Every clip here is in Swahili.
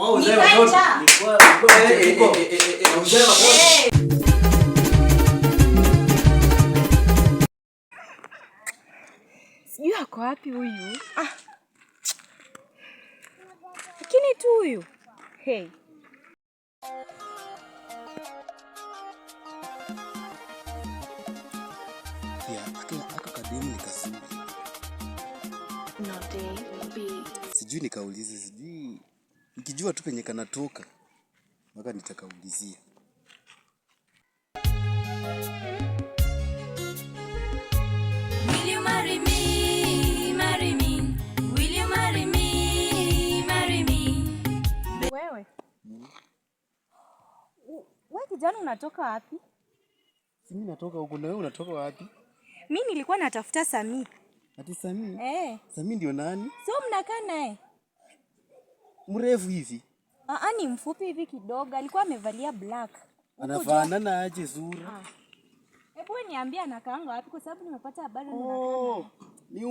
Nilikuwa uzee watoto. Nilikuwa uzee watoto. Sijui ako wapi huyu. Lakini tu huyu. Hey. Aka kadini nikasema. Sijui nikaulize, sijui. Nikijua tu penye kanatoka. Mpaka nitakaulizia. Will you marry me? Marry me. Will you marry me? Marry me. Wewe. Wewe kijana unatoka wapi? Mimi natoka huko, na wewe unatoka wapi? Mimi nilikuwa natafuta Sami. Ati Sami? Sami ndio nani? Sio mnakaa naye? Mrefu hivi? Ni mfupi hivi kidogo. Alikuwa amevalia black. Anafanana aje sura? Hebu niambie anakaanga wapi kwa sababu nimepata habari ni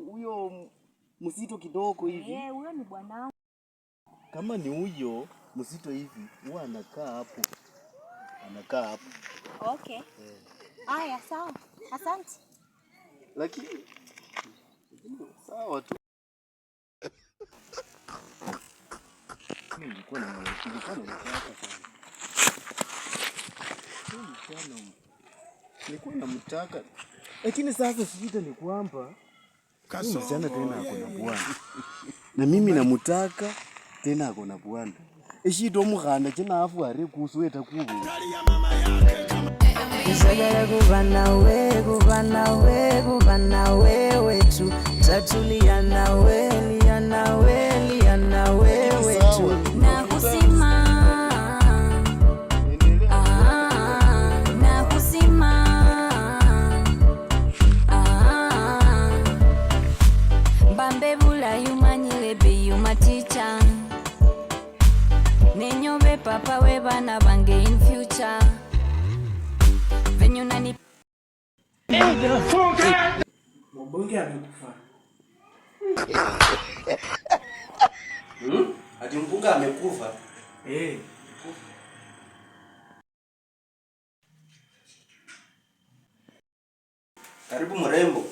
huyo msito kidogo hivi. Huyo ni bwanangu. Kama ni huyo msito hivi, huwa anakaa hapo. Okay. Aya, sawa. Asante. Lakini sawa tu. Nilikuwa namtaka. Lakini sasa shida ni kwamba msichana tena ako na bwana. Na mimi namtaka tena ako na bwana. Eshito mukhanda chena afu ari kusweta kubo. Nisagala kuva nawe wetu. Tatulia nawe, lia nawe wetu. Na kusima. Bambebula yumanyile be yumaticha. Nenyobe papa we bana bange in future. Venye unani Mbonge amekufa. Ati mpunga amekufa? Karibu mrembo.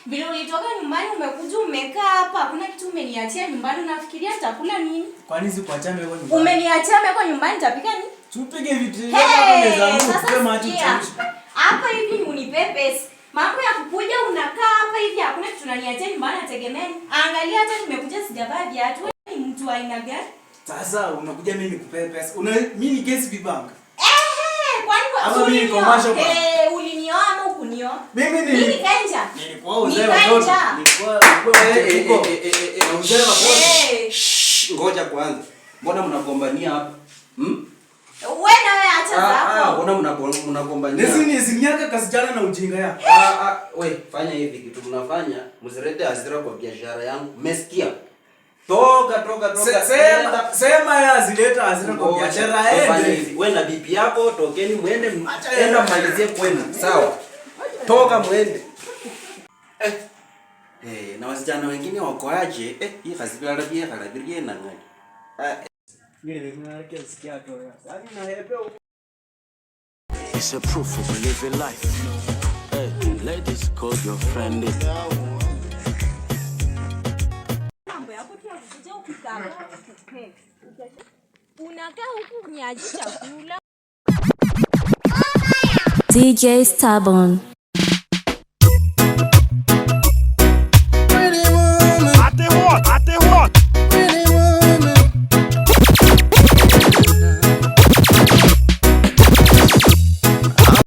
Bila ulitoka nyumbani umekuja umekaa hapa, hakuna kitu umeniachia nyumbani, unafikiria nitakula nini? Kwani sikuachia meko nyumbani? Umeniachia meko nyumbani, nitapika nini? Tupige vitu hapa meza yangu, kama tuchemsha. Hapa hivi ni unipepes. Mambo ya kukuja unakaa hapa hivi hakuna kitu unaniachia nyumbani nategemeni. Angalia hata nimekuja sijavaa viatu. Wewe ni mtu wa aina gani? Sasa unakuja mimi nikupe pesa. Mimi ni KCB Bank. Kwani ama mimi commercial bank? Ulinioa ama ukunioa? Mimi kaenja. Nilikuwa uzee watoto. Nilikuwa uzee watoto. Ngoja kwanza. Mbona mnagombania hapa? Wewe na wewe acha zako. Mbona mnagombania? Nisi miaka kasijana na ujinga yako. We, fanya hivi kitu mnafanya, msirete hasira kwa biashara yangu. Mmesikia? Toka. Sema ya zileta hasira kwa biashara ende. Wewe na bibi yako tokeni muende enda mmalizie kwenu. Sawa? Toka muende. Na wasichana wengine wako aje? Hii hasibia rabia kalabirie na ngani. It's a proof of living life. Hey, ladies, call your friend it. DJ Stubborn.